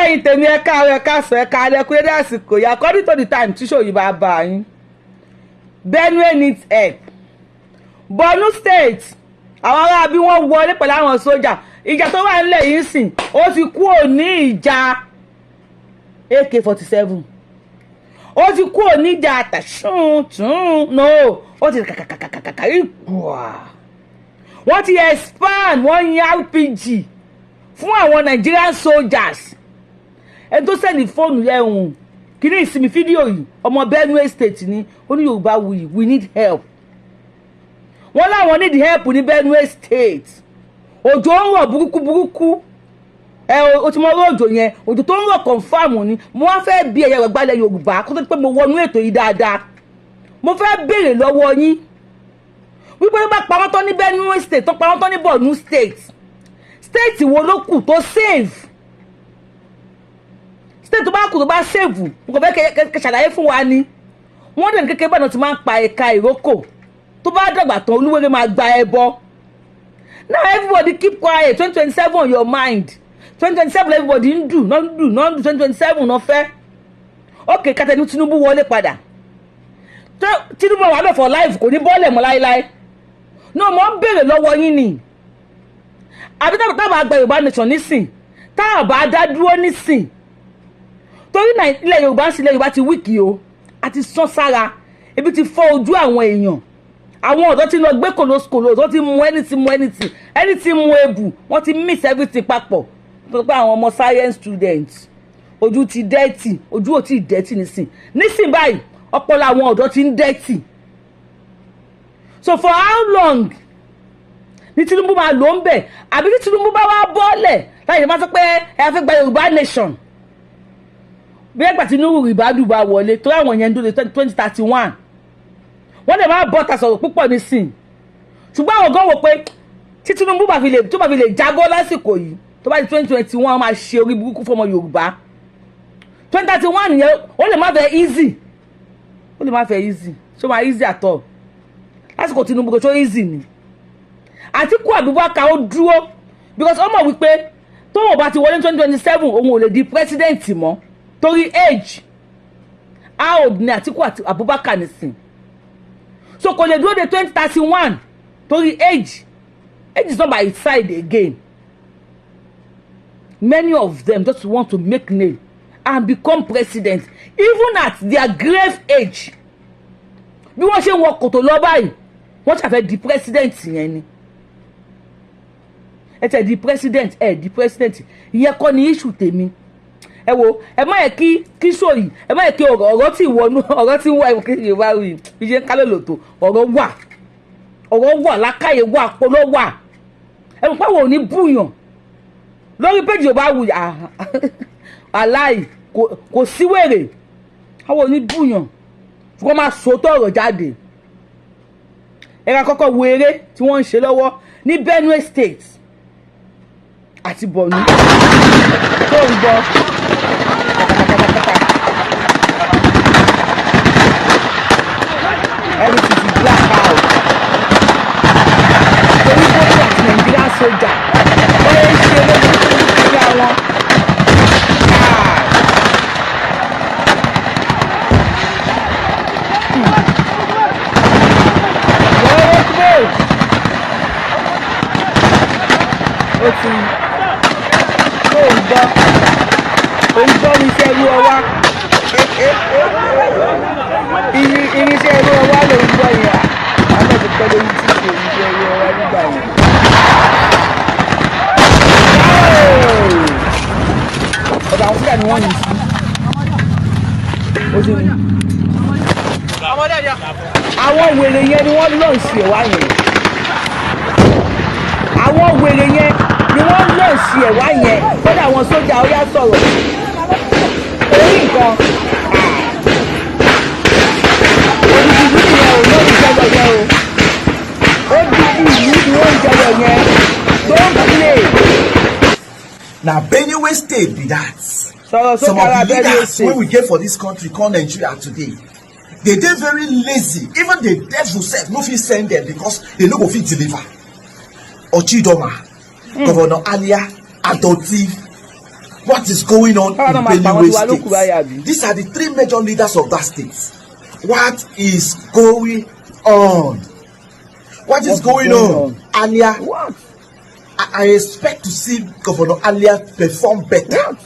ẹ̀yin tèmi ẹ káàárọ̀ ẹ káàsán ẹ káalẹ́ kú dédé àsìkò yìí according to the time tí show yìí bá bá yín Benue needs help. Borno State àwọn ará bí wọ́n wọlé pẹ̀lú àwọn sójà ìjà tó wà nílẹ̀ yìí sìn ó ti kú òní ìjà AK-47 ó ti kú òní ìjà àtàṣùn no ó ti kàkàkàkàkàkà ìgbà wọ́n ti expand wọ́n yan RPG fún àwọn Nigerian soldiers ẹni tó sẹ́ni fóònù ẹ̀hún kí ní ìsinmi fídíò yìí ọmọ Benue State ni ó ní Yorubawuyi we need help wọ́n láwọn need help ní Benue State òjò ń rọ̀ burúkú o ti mọ òjò yẹn òjò tó ń rọ̀ confam ni mo wá fẹ́ bí ẹ̀yà ìgbàlẹ̀ Yorùbá kó tó pé mo wọnú ètò yìí dáadáa mo fẹ́ béèrè lọ́wọ́ yín wípé tó bá pa wọ́n tán ní Benue State tó pa wọ́n tán ní Borno State wo ló kù tó save state tó bá kù tó bá save nǹkan fẹ́ kẹ́ ṣàlàyé fún wa ni wọ́n dẹ̀ ní kékeré bá náà ti máa ń pa ẹ̀ka ìrókò tó bá dàgbà tán olúwere máa gba ẹbọ. Now everybody keep quiet 2027 on your mind 2027 everybody ń dù 2027 náà fẹ́ ok kátẹ́ni Tinubu wọlé padà Tinubu wà lọ for life kò ní bọ́ọ̀lẹ̀ mọ́ láéláé náà mo ń béèrè lọ́wọ́ yín ni àbí tábà gba Yorùbá nation nísìn tábà dá dúró nísìn torí ilẹ̀ Yorùbá ń sílẹ̀ Yorùbá ti wíìkì o àti sán sára ebi ti fọ́ ojú àwọn èèyàn àwọn ọ̀dọ́ ti lọ gbé kòlóskòló ọ̀dọ́ ti mú anything mú ebù wọ́n ti mix everything papọ̀ tó pé àwọn ọmọ science students ojú ti dẹ́tì ojú ò tí ì dẹ́tì nísìn báyìí ọpọlọ àwọn ọ̀dọ́ ti ń dẹ́tì so for how long ní Tinubu máa lò ń bẹ̀ àbí ní Tinubu bá wá bọ́ọ̀lẹ̀ láì ṣe máa sọ pé ẹ fẹ́ gba Yorùbá nation bí ẹgbà Tinubu ìbádùn bá wọlé tó àwọn yẹn ń dúró 2031 wọ́n lè máa bọ́ta sọ̀rọ̀ púpọ̀ nísìn ṣùgbọ́n àwọn gan wò pé tí Tinubu bá fi lè jágọ́ lásìkò yìí tó bá di 2021 wọ́n máa ṣe orí burúkú fọmọ Yorùbá 2031 yẹn ó lè má fẹ́ easy ṣó máa easy at all lásìkò Tinubu kò tó easy ni Àtíkù Abubakar ó dúró because ó mọ̀ wípé tóun bá ti wọlé 2027 òun ò lè di president mọ́ torí age how old ni Àtíkù Abubakar nìsín so kò lè dúró de 2031 torí age is not by its side again. Many of them just want to make name and become president even at their grave age bí wọ́n ṣe ń wọ kòtò lọ báyìí wọ́n ṣàfẹ́ di president yẹn ni ẹ tẹ̀ di president ìyẹn kọ́ ni issue tèmi ẹ wo ẹ má yẹ kí sóyì ẹ má yẹ kí ọ̀rọ̀ tí wọnú ọ̀rọ̀ tí wọ ìwòkè Yorùbá yìí bí ṣe ń kálẹ̀ lòtò ọ̀rọ̀ wà lákàyè wà polo wà ẹ mọ̀ pé àwọn ò ní búyàn lórí péjì Yorùbawuyi aláì kò sí wèrè àwọn ò ní búyàn ṣùgbọ́n máa sòótọ́ ọ̀rọ̀ jáde ẹ̀ka kọ́kọ́ wo eré tí wọ́n ń ṣe lọ́wọ́ ní Benue State àti Borno tó ń gbọ́ everything is black out torí bóyá àti Nigerian soldier wọ́n yẹn ń ṣe lórí àwọn ó ti tó ń gbọ́ irinṣẹ́ irú ọwá irinṣẹ́ irú ọwá ló ń gbọ́ yẹn àwọn ti pẹ́ lórí tí kò irinṣẹ́ irú ọwá nígbà yẹn. ọ̀dọ̀ àwọn fúlẹ̀ ni wọ́n yìí sí ó ti ní. àwọn wèrè yẹn ni wọ́n lọ́ọ̀ sí ẹ̀wá yẹn àwọn wèrè yẹn ni wọ́n lọ sí ẹ̀wá yẹn kódà àwọn sójà ó yá sọ̀rọ̀ orí nǹkan odidi ìlú yẹn ò lórí jẹjọ yẹn o odidi ìlú ni wọ́n ń jẹjọ yẹn don't play. na Benue State be that. Some of the leaders wey we get for this country call Nigeria today they dey very lazy even the devil sef no fit send them because they no go fit deliver. Ochidoma, Governor Alia, Adoti, what is going on in Benue State? These are the three major leaders of that state. What is going on? What is going on? Alia, What? I expect to see Governor Alia perform better.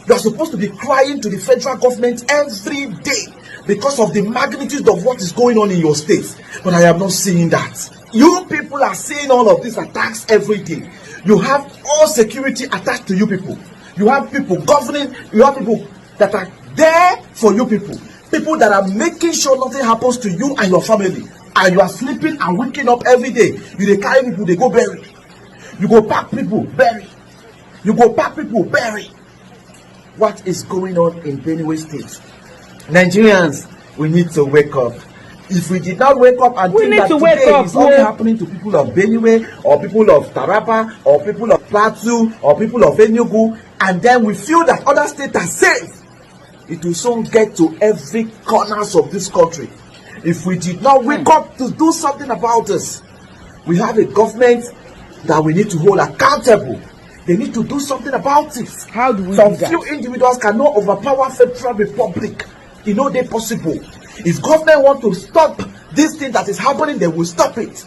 You are supposed to be crying to the federal government every day because of the magnitude of what is going on in your state. But I am not seeing that. You people are seeing all of these attacks every day. You have all security attached to you people. You have people governing. You have people that are there for you people. People that are making sure nothing happens to you and your family. And you are sleeping and waking up every day. You dey carry people, they go bury. You go pack people, bury. You go pack people, bury. What is going on in Benue State? Nigerians, we need to wake up. If we did not wake up and think that today is only happening to people of Benue or people of Taraba or people of Plateau or people of Enugu, and then we feel that other states are safe, it will soon get to every corners of this country. If we did not wake up to do something about this, we have a government that we need to hold accountable. They need to do something about it. How do we Some do that? few individuals cannot overpower Federal Republic. You know they possible. If government want to stop this thing that is happening, they will stop it.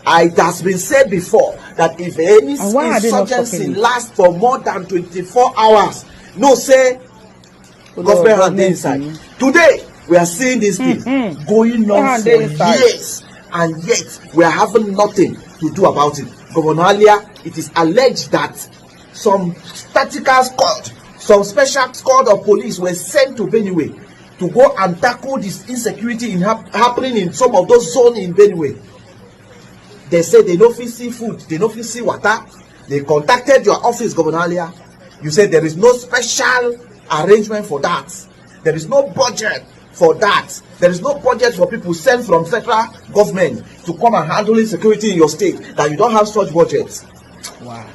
It has been said before that if any insurgency lasts for more than 24 hours, no say government hand inside. Today we are seeing this thing going on for years, and yet we are having nothing to do about it. Governor Alia, it is alleged that some tactical squad, some special squad of police were sent to Benue to go and tackle this insecurity happening in some of those zones in Benue. They say they don't fit see food, they don't fit see water. They contacted your office, Governor Alia. You said there is no special arrangement for that. There is no budget for that. There is no budget for people sent from central government to come and handle insecurity in your state, that you don't have such budgets. Wow.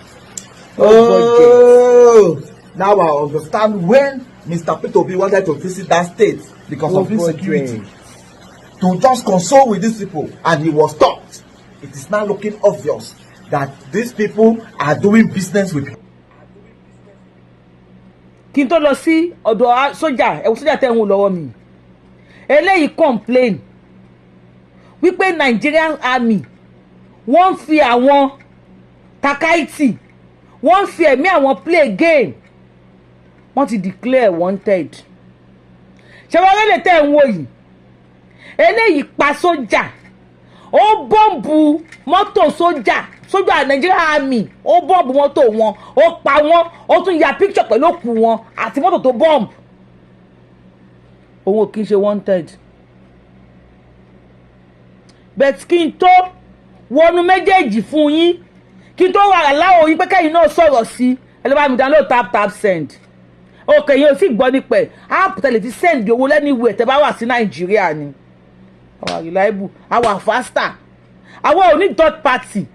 Oh, now I understand when Mr. P2B wanted to visit that state because of insecurity. To just console with these people, and he was stopped. It is now looking obvious that these people are doing business with people. Kí n tó lọ sí ọ̀dọ̀ sójà tẹ̀ ń wò lọ́wọ́ mi eléyìí complain wípé Nigerian army wọ́n fi àwọn takaiti wọ́n fi ẹ̀mí àwọn play game wọ́n ti declare wanted. ṣé wọ́n lè tẹ̀ ń wò yìí eléyìí pa sójà ó bọ́ǹbù mọ́tò sójà Nigerian army ó bọ́ǹbù mọ́tò wọn ó pa wọ́n ó tún ya picture pẹ̀lú òkú wọn àti mọ́tò tó bọ́ǹbù. Òun ò kí n ṣe wanted. But kí n tó wọnú méjèèjì fún yín kí n tó wà láwọn yín pé kẹ́yìn náà sọ̀rọ̀ sí ẹ lọ́ bá mi download tap send. Okay, yín ò sì gbọ́ nípa ẹ̀ app tẹ̀lé fi send owó anywhere tẹ́ bá wà sí Nàìjíríà ni. Àwa reliable, àwa faster, àwa ò ní third party.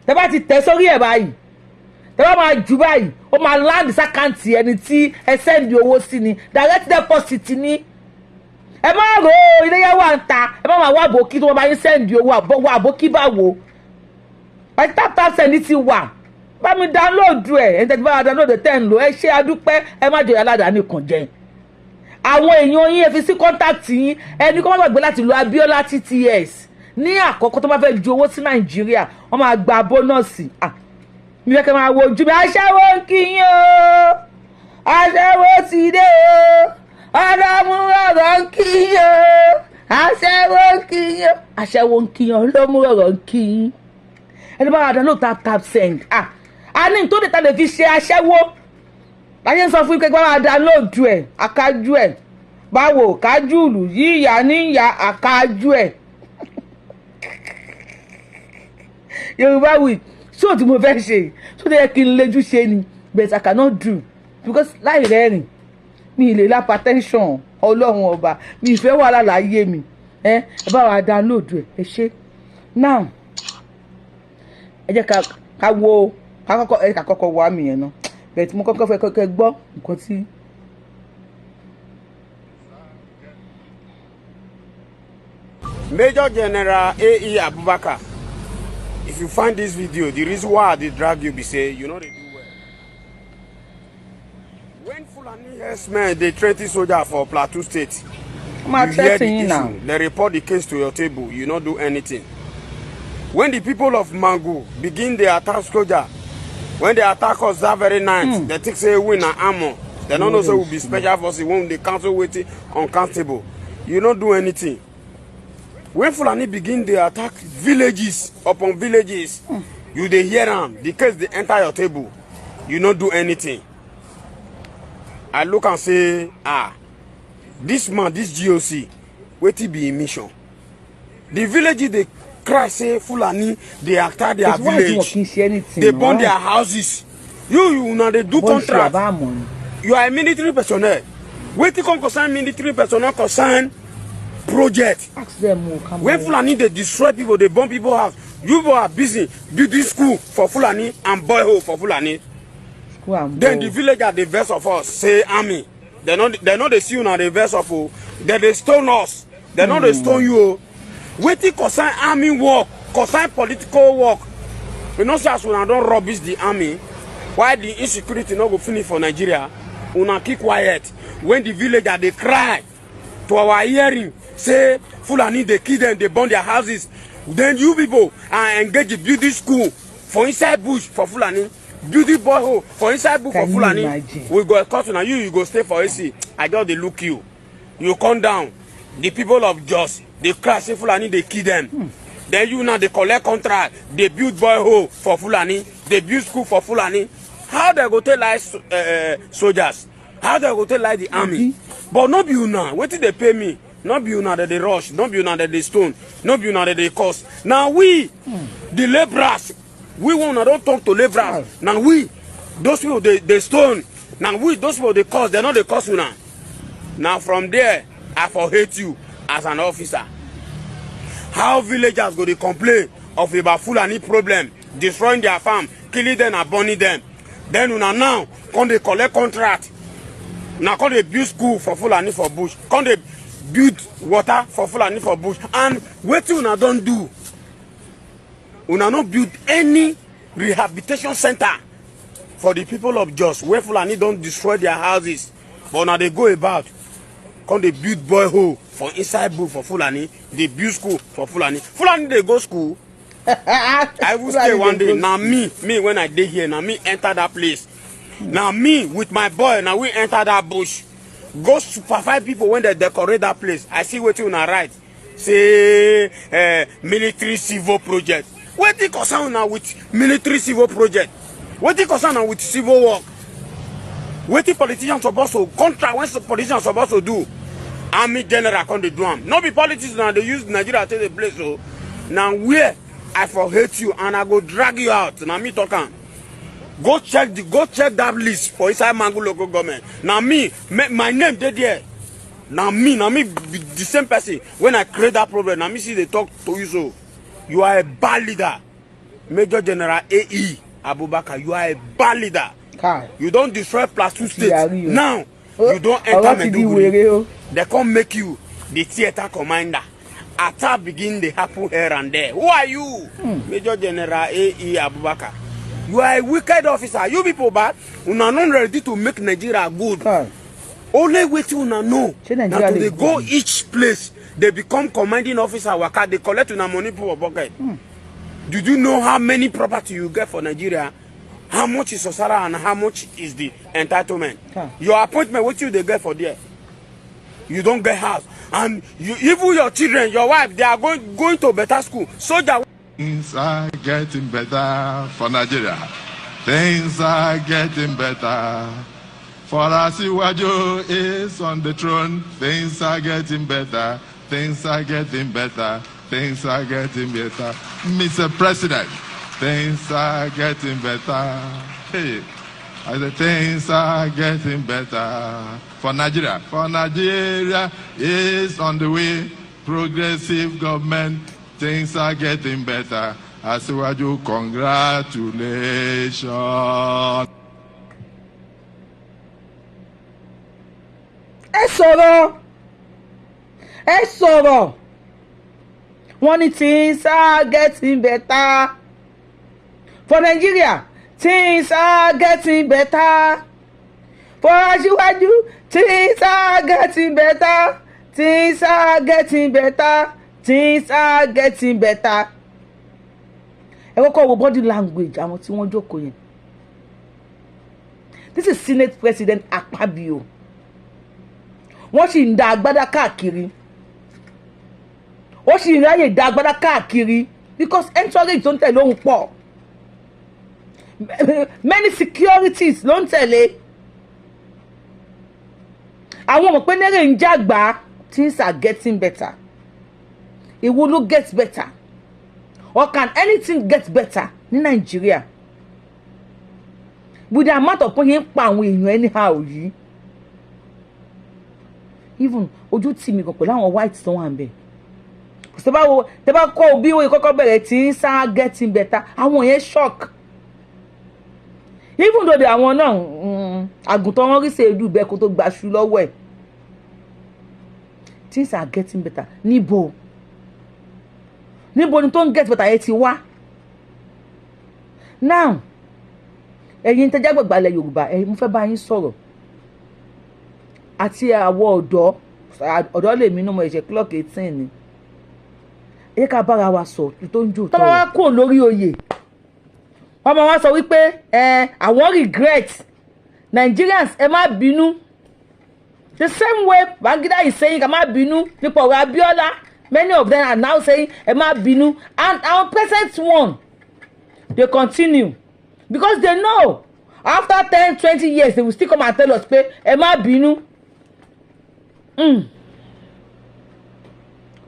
Tẹ́ bá ti tẹ̀ sórí ẹ̀ báyìí tẹ́ bá máa jù báyìí ó máa land sákàǹtì ẹni tí ẹ send owó sí ni direct deposit ni. Ẹ má ro iléyà wà ń ta ẹ má máa wá àbókí tí wọ́n bá yín send owó àbókí báwo. Ẹ tap send ti wà bá mi download ẹ̀ ẹ̀ tẹ́tí bá wa download ẹ̀ tẹ́ ń lò ẹ ṣe adúpẹ́ ẹ má jẹ́ aládàáni kan jẹ́. Àwọn èèyàn yín ẹ fi sí contact yín ẹni kó má gbàgbé láti lo Abiola TTS ní àkọ́kọ́ tó bá fẹ́ ju owó sí Nàìjíríà wọ́n máa gba bónọ́ọ̀sì. Mi fẹ́ kẹ́ máa wo ojú mi aṣẹ́wó ń kíyìn o aṣẹ́wó ti dé o ọlọ́múrọ̀rọ̀ ń kíyìn o aṣẹ́wó ń kíyìn o aṣẹ́wó ń kíyìn o ọlọ́múrọ̀rọ̀ ń kíyìn. Ẹni bá wà download tap send a ní tó lè ta lè fi ṣe aṣẹ́wó láyé ń sọ fún pé wàá download ẹ̀ àkájú ẹ̀ báwo kájúlù yíyà níyà àkájú ẹ̀. Yorubawuyi ṣó tí mo fẹ́ ṣe ṣó tó yẹ kí n lejú ṣe ni but I cannot do because láì rẹ́rìn mi ì lè lápá tension ọlọ́run ọba mi ì fẹ́ wàhálà láyé mi ẹ bá wa download ẹ ṣe now ẹ jẹ́ ká wo ká kọ́kọ́ wá mi yẹn náà but mo kọ́kọ́ fẹ́ kọ́kọ́ gbọ́ nǹkan tí. Major General A.E. Abubakar, if you find this video, the reason why they drag you be say you know they do well. When Fulani herdsmen they threaten soldier for Plateau State, I'm you hear the you now. issue. They report the case to your table. You not do anything. When the people of Mangu begin the attack soldier, when they attack us that very night, they think say we na armor. They don't know say we be special forces when the council waiting uncountable. You not do anything. When Fulani begin the attack villages upon villages, you they hear them. The case they enter your table. You not do anything. I look and say, this man, this GOC, wait till be in mission. The villages they cry say Fulani, they attack their village. They burn their houses. You now they do contract. You are a military personnel. Wait till concern military personnel concern project. Ask them who come. When Fulani they destroy people, they burn people house. You people are busy building school for Fulani and boyhood for Fulani. Then the villagers the verse of us say army. They know they see you now the verse of you. They stone us. They know they stone you. Wait till concern army work, concern political work. You know, as when I don't rubbish the army, why the insecurity not go finish for Nigeria? Una keep quiet. When the villagers they cry to our hearing, say Fulani they kill them, they burn their houses. Then you people are engaged in building school for inside bush for Fulani. Beauty boyhood for inside book for Fulani. We go cut now. You go stay for AC. I just they look you. You come down. The people of Jos, they crash Fulani, they kill them. Then you now they collect contract. They build boyhood for Fulani. They build school for Fulani. How they go tell like soldiers? How they go tell like the army? But not be you now. What did they pay me? Not be you now that they rush. Not be you now that they stone. Not be you now that they cost. Now we, the laborers. We wanna don't talk to laborers. Now we, those people they stone. Now we, those people they cause. They're not the cause now. Now from there, I for hate you as an officer. How villagers go to complain of about Fulani problem, destroying their farm, killing them and burning them. Then now come they collect contract. Now come they build school for Fulani for bush. Come they build water for Fulani for bush. And what you now don't do? Una not build any rehabilitation center for the people of Jos where Fulani don't destroy their houses. But now they go about, come they build boyhood for inside book for Fulani, they build school for Fulani. Fulani they go school. I will stay one day. Now me when I dey here, now me enter that place. Now me with my boy, now we enter that bush. Go supervise people when they decorate that place. I see what you na right. Say military civil project. What they concern now with military civil project? What they concern now with civil work? What the politicians supposed to contract when politicians supposed to do? Army general can't do them. Not be politicians now, they use Nigeria to the place. So now where I for hate you and I go drag you out. Now me talking. Go check that list for inside Mangu local government. Now me, my name dead there. Now me be the same person. When I create that problem, now me see they talk to you so. You are a bad leader. Major General A.E. Abubakar, you are a bad leader. You don't destroy Plateau State. Now, you don't enter Meduguri. They can't make you the theater commander. Attack begin to happen here and there. Who are you? Major General A.E. Abubakar. You are a wicked officer. You people bad. You are not ready to make Nigeria good. Only way to know. Now to they go each place. They become commanding officer. Waka, they collect una money for pocket. Did you know how many property you get for Nigeria? How much is Osara and how much is the entitlement? Your appointment, what you they get for there? You don't get house. And you, even your children, your wife, they are going to better school. Soldier. Things are getting better for Nigeria. Things are getting better. For Asiwaju is on the throne. Things are getting better. Things are getting better. Things are getting better. Mr. President, things are getting better. Hey, I said things are getting better for Nigeria. For Nigeria is on the way. Progressive government. Things are getting better. Asiwaju, congratulations. Ẹ sọ̀rọ̀. Wọ́n ní things are getting better. For Nigeria, things are getting better. for Aṣíwájú, things are getting better, things are getting better, things are getting better. Ẹ kọ́kọ́ wo body language àwọn tí wọ́n jókòó yẹn. This is Senate President Akpabio. Wọ́n sì ń da agbádá káàkiri. Ó sì ń ráyè da agbádá káàkiri because entourage tó ń tẹ̀lé òun pọ̀. Many securities ló ń tẹ̀lé. Àwọn ọmọ pé nẹ́rẹ̀ ń jàgbá. Things are getting better. Ìwo ló get better? Or can anything get better ní Nigeria? With the amount of pọ́n pa àwọn èèyàn anyhow yìí. Even ojú tì mí kan pẹ̀lú àwọn white tó wà ń bẹ̀. Tẹ́ bá kọ́ bí wọ́n kọ́kọ́ bẹ̀rẹ̀ things are getting better. Àwọn yẹn shock. Even though àwọn náà àgùntàn wọn rí ṣe ìlú ìbẹ́ kó tó gbaṣu lọ́wọ́ ẹ̀. Things are getting better. Níbo ni tó ń get better yẹn ti wá. Now ẹ̀yin tẹ́já gbẹ̀gbà ilẹ̀ Yorùbá mo fẹ́ bá yín sọ̀rọ̀ àti àwọ̀ ọ̀dọ́ lèmi náà mo ẹ̀ṣẹ̀ clock 18 ni. Ẹ ká bára wa sọ tó ń jò tó. Tọ́wọ́ wá kúrò lórí oyè ọmọ wa sọ wípé àwọn regret Nigerians ẹ má bínú. The same way Babangida is saying ẹ má bínú nípa ọ̀rọ̀ Abiola, many of them are now saying ẹ má bínú, and our present one they continue because they know after 10-20 years they will still come and tell us pé ẹ má bínú.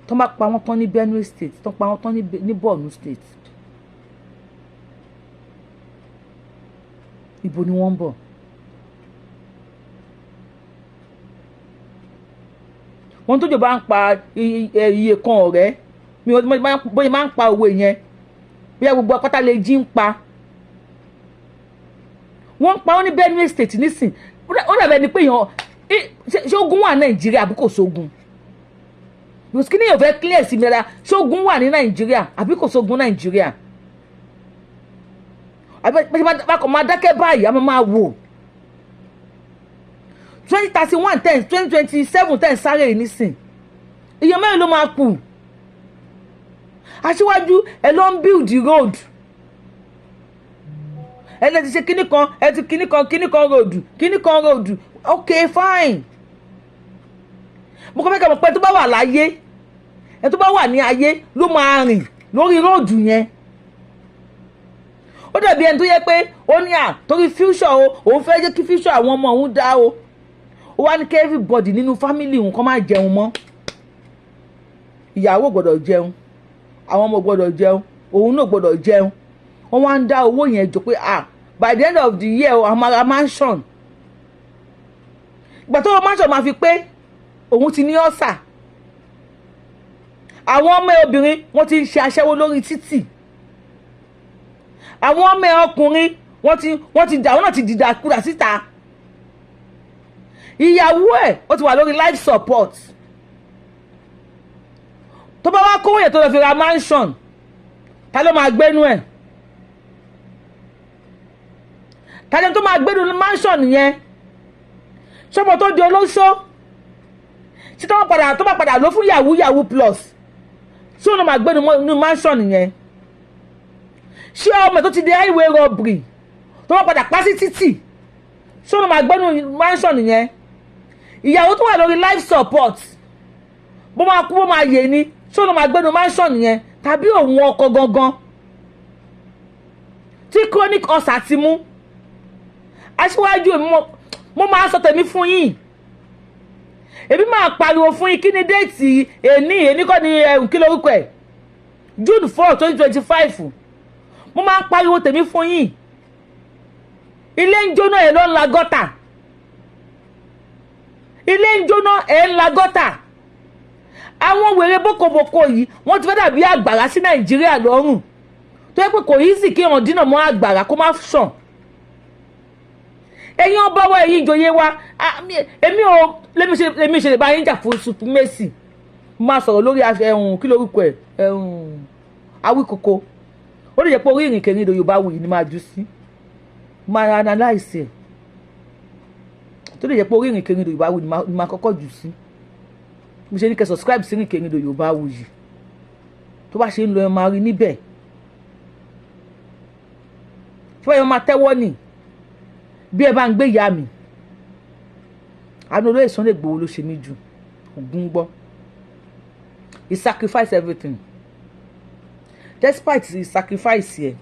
Tó bá pa wọ́n tán ní Benue State, tó pa wọ́n tán ní Borno State, ibo ni wọ́n ń bọ̀? Wọ́n tó jọba ń pa iye kan ọ̀rẹ́ bóyá máa ń pa owó yẹn bóyá gbogbo apáta lè jí ń pa. Wọ́n ń pa wọ́n ní Benue State nísìn. Ó dàbẹ̀ ni pé ṣé ogun wà Nàìjíríà àbí kò sógun? Because kí ni yóò fẹ́ clear sí mi rárá, ṣé ogun wà ní Nàìjíríà àbí kò sógun Nàìjíríà? Bákan máa dákẹ́ báyìí a máa wò 2031 10 2027 10 sáré nísìn iye mẹ́rin ló máa kù. Aṣíwájú ẹ lọ ń build the road, ẹ lè ti ṣe kíní kan ẹ ti kíní kan road okay fine. Mo kọ́ fẹ́ kẹ́ mọ̀ pé tó bá wà láyé ẹ tó bá wà ní ayé ló máa rìn lórí road yẹn. Ó dàbí ẹni tó yẹ pé ó ní torí future òun fẹ́ jẹ́ kí future àwọn ọmọ òun dá o. Ó wá ní kí everybody nínú family òun kó má jẹun mọ́. Ìyàwó gbọ́dọ̀ jẹun, àwọn ọmọ gbọ́dọ̀ jẹun, òun náà gbọ́dọ̀ jẹun. Wọ́n wá ń dá owó yẹn jọ pé by the end of the year amara mansion. Ìgbà tó mansion máa fi pé òun ti ní ọ̀sà. Àwọn ọmọ obìnrin wọ́n ti ń ṣe aṣẹ́wó lórí títì. Àwọn ọmọ ọkùnrin wọ́n ti dà wọ́n náà ti dìdà kúrà síta. Ìyàwó ẹ̀ ó ti wà lórí life support. Tó bá wá kówó yẹn tó lọ fi ra mansion, ta ló máa gbénú ẹ̀? Ta ló tó máa gbénú mansion yẹn? Ṣọ́mọ tó di olóṣó? Ṣé tó bá padà lọ fún yahoo plus? Ṣé òun máa gbénú mansion yẹn? Ṣé ọmọ tó ti di highway robbery tó wọ́n padà pa sí títì ṣé òun máa gbẹ́nu mansion yẹn? Ìyàwó tó wà lórí life support bó máa kú bó máa yè ni ṣé òun máa gbẹ́nu mansion yẹn? Tàbí òun ọkọ gangan tí chronic ulcer ti mú? Aṣíwájú mo máa sọ tèmi fún yín, èmi máa pariwo fún yín. Kí ni déètì èní kọ́ ni kí lórúkọ ẹ̀? June 4 2025. Mo máa ń pariwo tèmi fún yín. Ilé ń jóná ẹ̀ ló ń la gọ́tà. Ilé ń jóná ẹ̀ ń la gọ́tà. Àwọn wèrè bókobòko yìí wọ́n ti fẹ́ dàbí àgbàrá sí Nàìjíríà lọ́rùn. Tó yẹ pé kò easy kí wọ́n dínà mọ́ àgbàrá kó má sàn. Ẹ̀yin ọba wa ẹ̀yin ìjòyè wa èmi ò lèmi ṣe lè bá yín jà fún supremacy. Mo máa sọ̀rọ̀ lórí kí lórúkọ ẹ̀ Awíkoko. Ó lè jẹ́ pé orí ìrìnkèrindò Yorùbáwùyí ni máa jù sí, máa analyse ẹ̀. tó lè jẹ́ pé orí ìrìnkèrindò Yorùbáwùyí ni máa kọ́kọ́ jù sí. Mo ṣe ní kẹ́ subscribe sí ìrìnkèrindò Yorùbáwùyí tó bá ṣe ń lọ ẹ máa rí níbẹ̀. tí wọ́n yọ máa tẹ́wọ́ nì bí ẹ bá ń gbé ìyá mi àánú olóyè Sunday Igboho ló ṣe mí jù ògún gbọ́. He sacrificed everything. Despite his sacrifice here,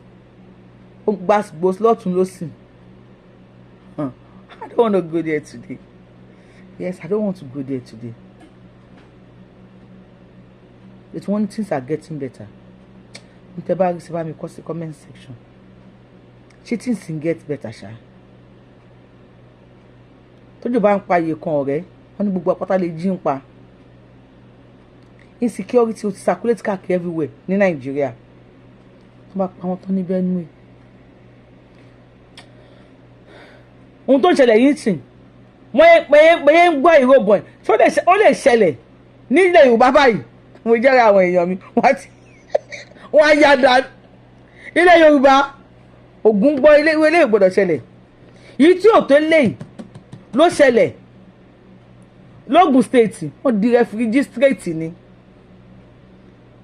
ó gba gbòòsì lọ́tún lọ́sìn. I don't want to go there today. Yes, I don't want to go there today. It's when things are getting better. Ntẹ́bá rí sí bá mi kọ sí comment section. Ṣé things ń get better ṣá? Tójú bá ń pa iye kan ọ̀rẹ́, wọ́n ní gbogbo apáta lè jí ń pa. Insecurity ó ti circulate káàkiri everywhere ní Nàìjíríà. Tó bá pa wọn tán ní Benue. Ohun tó ń ṣẹlẹ̀ yìí sìn, mo yẹ ń gbọ́ ìròbọ̀n ó lè ṣẹlẹ̀ nílẹ̀ Yorùbá báyìí. Mo jẹ́rìí àwọn èèyàn mi wọ́n á yá dá ilẹ̀ Yorùbá Ògún gbọ́ ilé ìgbọ́dọ̀ ṣẹlẹ̀. Yìí tí ò tó lẹ́yìn ló ṣẹlẹ̀ lógùn state wọ́n di refugee straight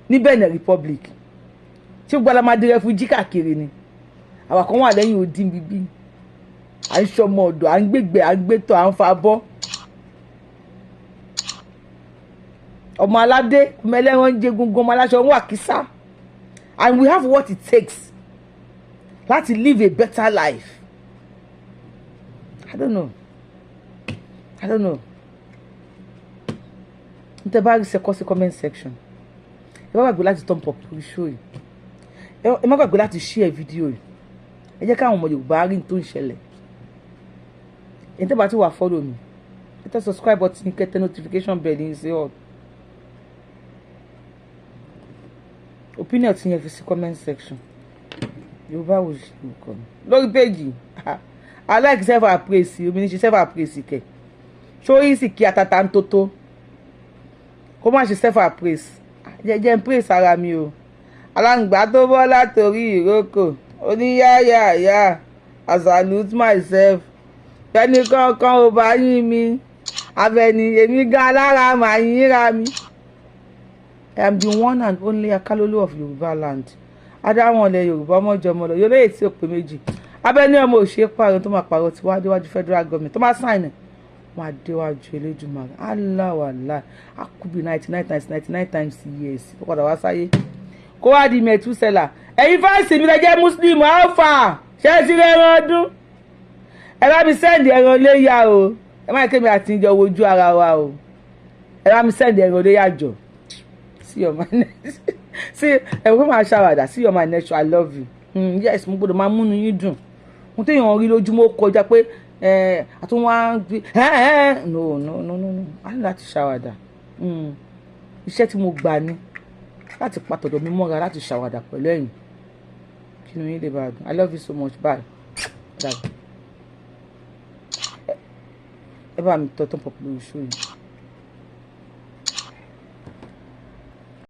ní Benin Republic tí gbọ́dọ̀ máa di refugee káàkiri ni. Àwọn kan wà lẹ́yìn odi bíbí à ń ṣọmọ ọ̀dọ̀ à ń gbégbé à ń gbétọ̀ à ń fa bọ́. Ọmọ aládé ọmọ ẹlẹ́ran ń jẹ gungun ọmọ aláṣọ ń wà kísà. And we have what it takes láti live a better life. I don't know. Ntẹ́ bá rí sẹ́kọ́ sí comment section. Ẹ má gbàgbé láti thumb up lórí show yìí. Ẹ má gbàgbé láti share fídíò yìí. Ẹ jẹ́ káwọn ọmọ Yorùbá rí tó ń ṣẹlẹ̀. Ẹ tẹ́ bá ti wà follow mi. Ẹ tẹ́ subscribe button kẹ́ tẹ́ notification bell ní ṣe all. Opinion ti yẹn fi sí comment section. Yorubawuyi nìkan lórí péjì. I like self appraise omi ní ṣe self appraise kẹ ṣó yìí sì kí atata ń tótó kó má ṣe self appraise jẹjẹ ń praise ara mi o. Aláǹgbá tó bọ́ látòrí ìrókò oníyáyàyà I salute myself ẹnì kankan ò bá yín mi abẹni èmi gan alára màá yín ra mi. I am the one and only Akalolu of Yoruba land. Adáwọn ilẹ̀ Yorùbá ọmọjọmọ lọ yóò lóye tí ó pé méjì. Abẹ́ni ọmọ òṣèré pààrọ̀ tó máa pààrọ̀ tí wọ́n á déwájú federal government tó máa sign wọ́n á déwájú Elédùmarè. Aláwàlá a could be 99 times years ó padà wá sáyé. Kó wá di Mẹ̀túsẹ́là. Ẹ̀yin fáìsì mi lè jẹ́ Muslim alpha ṣé ẹ ti rẹ ẹran ọdún. Ẹ bá mi sẹ́ndì ẹran léyà o. Ẹ má kémi àti ìjọ wojú ara wa o. Ẹ bá mi sẹ́ndì ẹran léyà jọ. See your man. See, ẹ̀wọ̀n máa ṣàwàdà. See your man next. I love you. Yes, mo gbọ́dọ̀ máa múnú yín dùn. Mo téèyàn rí lójúmọ́ kọjá pé àtúnwá no. A ní láti ṣàwàdà. Iṣẹ́ tí mo gbà ni láti pàtọ̀dọ̀ mi mọ́ra láti ṣàwàdà pẹ̀lú ẹ̀yin. Kí ni yín lè bá a dùn? I love you so much. Bye. Ẹ bá mi tọ́ tán pọ̀ pẹ̀lú ìṣó yìí.